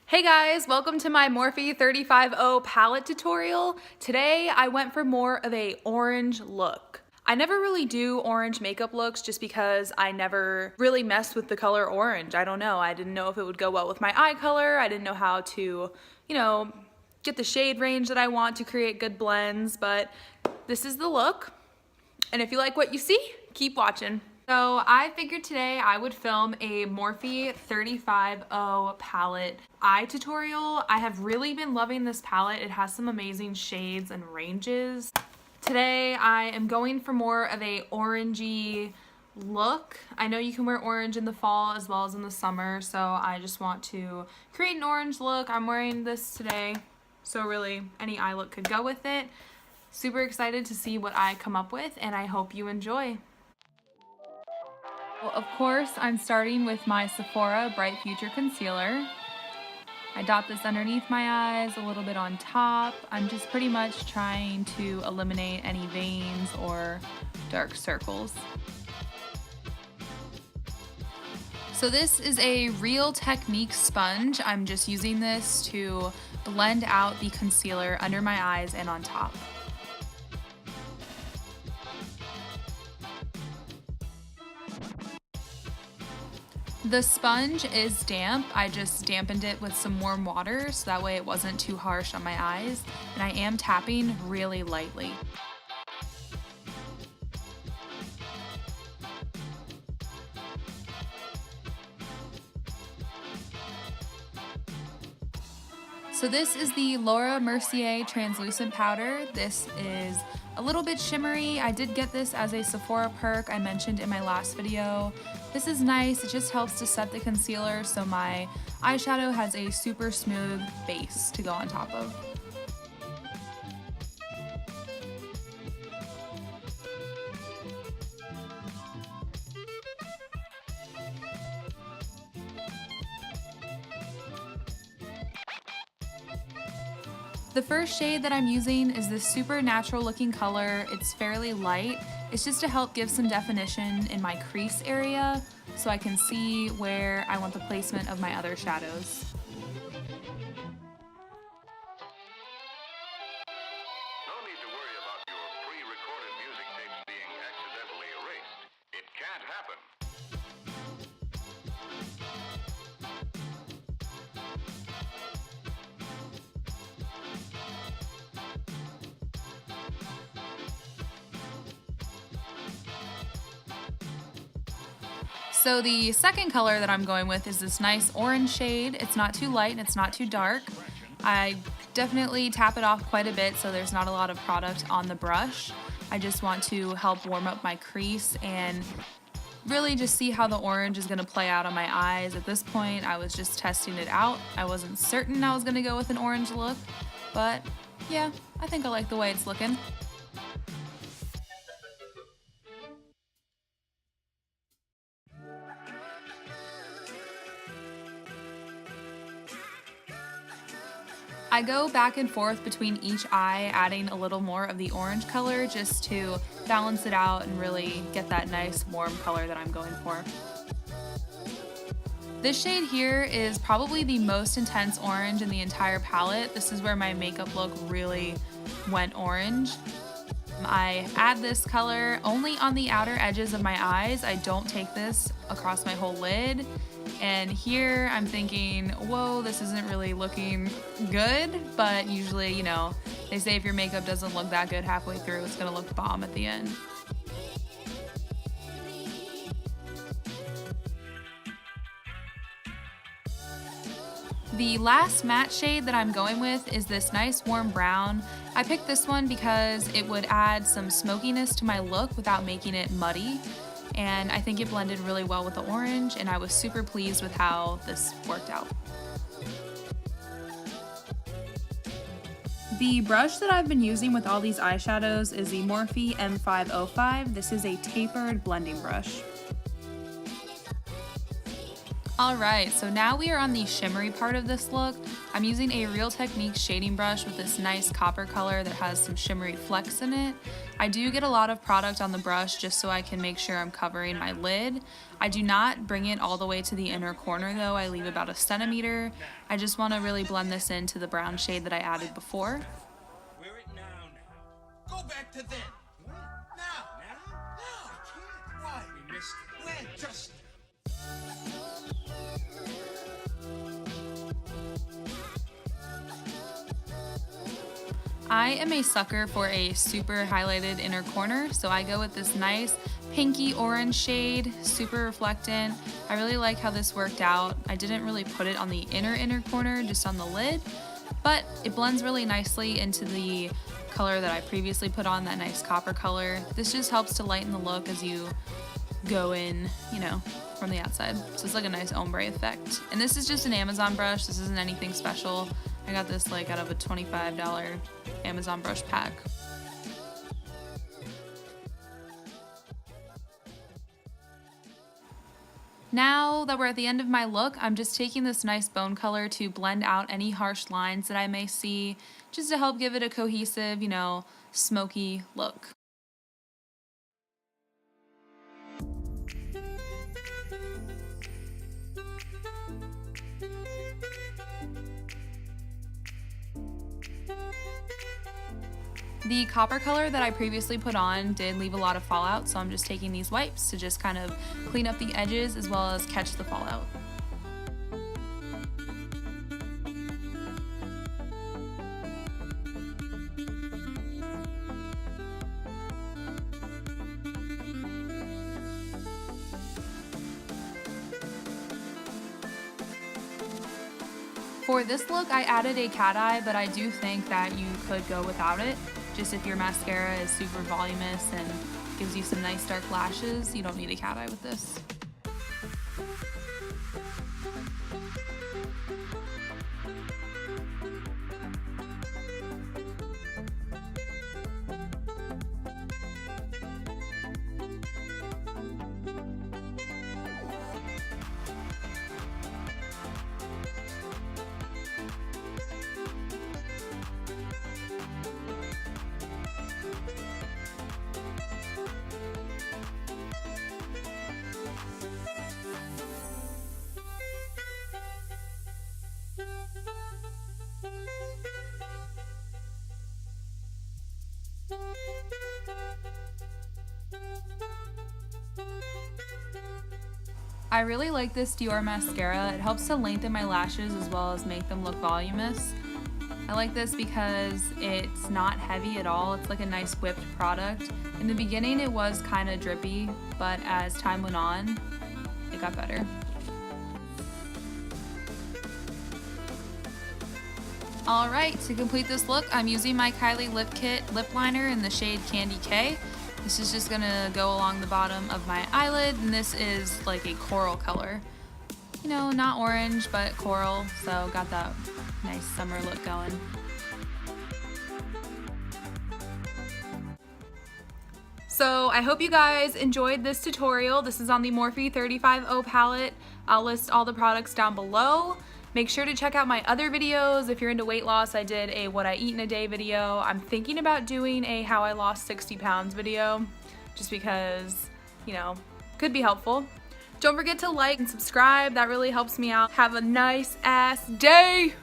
Hey guys, welcome to my Morphe 350 palette tutorial. Today I went for more of a orange look. I never really do orange makeup looks just because I never really messed with the color orange. I don't know, I didn't know if it would go well with my eye color. I didn't know how to, get the shade range that I want to create good blends, but this is the look. And if you like what you see, keep watching. So I figured today I would film a Morphe 350 palette eye tutorial. I have really been loving this palette. It has some amazing shades and ranges. Today I am going for more of a orangey look. I know you can wear orange in the fall as well as in the summer, so I just want to create an orange look. I'm wearing this today, so really any eye look could go with it. Super excited to see what I come up with, and I hope you enjoy. Well, of course, I'm starting with my Sephora Bright Future Concealer. I dot this underneath my eyes, a little bit on top. I'm just pretty much trying to eliminate any veins or dark circles. So this is a Real Technique sponge. I'm just using this to blend out the concealer under my eyes and on top. The sponge is damp. I just dampened it with some warm water so that way it wasn't too harsh on my eyes, and I am tapping really lightly. So this is the Laura Mercier translucent powder. This is a little bit shimmery. I did get this as a Sephora perk I mentioned in my last video. This is nice. It just helps to set the concealer so my eyeshadow has a super smooth base to go on top of. The first shade that I'm using is this super natural looking color. It's fairly light. It's just to help give some definition in my crease area so I can see where I want the placement of my other shadows. No need to worry about your pre-recorded music tapes being accidentally erased. It can't happen. So the second color that I'm going with is this nice orange shade. It's not too light and it's not too dark. I definitely tap it off quite a bit so there's not a lot of product on the brush. I just want to help warm up my crease and really just see how the orange is going to play out on my eyes. At this point, I was just testing it out. I wasn't certain I was going to go with an orange look, but yeah, I think I like the way it's looking. I go back and forth between each eye, adding a little more of the orange color just to balance it out and really get that nice warm color that I'm going for. This shade here is probably the most intense orange in the entire palette. This is where my makeup look really went orange. I add this color only on the outer edges of my eyes. I don't take this across my whole lid. And here I'm thinking, whoa, this isn't really looking good, but usually, they say if your makeup doesn't look that good halfway through, it's gonna look bomb at the end. The last matte shade that I'm going with is this nice warm brown. I picked this one because it would add some smokiness to my look without making it muddy. And I think it blended really well with the orange, and I was super pleased with how this worked out. The brush that I've been using with all these eyeshadows is the Morphe M505. This is a tapered blending brush. Alright, so now we are on the shimmery part of this look. I'm using a Real Techniques shading brush with this nice copper color that has some shimmery flecks in it. I do get a lot of product on the brush just so I can make sure I'm covering my lid. I do not bring it all the way to the inner corner though, I leave about 1 centimeter. I just want to really blend this into the brown shade that I added before. Wear it now. Go back to then. What? Now. No, I can't. Why? We missed it. When? Just. I am a sucker for a super highlighted inner corner, so I go with this nice pinky orange shade, super reflectant. I really like how this worked out. I didn't really put it on the inner corner, just on the lid, but it blends really nicely into the color that I previously put on, that nice copper color. This just helps to lighten the look as you go in, you know, from the outside. So it's like a nice ombre effect. And this is just an Amazon brush. This isn't anything special. I got this like out of a $25 Amazon brush pack. Now that we're at the end of my look, I'm just taking this nice bone color to blend out any harsh lines that I may see, just to help give it a cohesive, you know, smoky look. The copper color that I previously put on did leave a lot of fallout, so I'm just taking these wipes to just kind of clean up the edges as well as catch the fallout. For this look, I added a cat eye, but I do think that you could go without it. Just if your mascara is super voluminous and gives you some nice dark lashes, you don't need a cat eye with this. I really like this Dior mascara. It helps to lengthen my lashes as well as make them look voluminous. I like this because it's not heavy at all. It's like a nice whipped product. In the beginning it was kind of drippy, but as time went on, it got better. Alright, to complete this look, I'm using my Kylie Lip Kit lip liner in the shade Candy K. This is just gonna go along the bottom of my eyelid, and this is like a coral color. You know, not orange, but coral, so got that nice summer look going. So I hope you guys enjoyed this tutorial. This is on the Morphe 35O palette. I'll list all the products down below. Make sure to check out my other videos. If you're into weight loss, I did a what I eat in a day video. I'm thinking about doing a how I lost 60 pounds video, just because, you know, could be helpful. Don't forget to like and subscribe. That really helps me out. Have a nice ass day.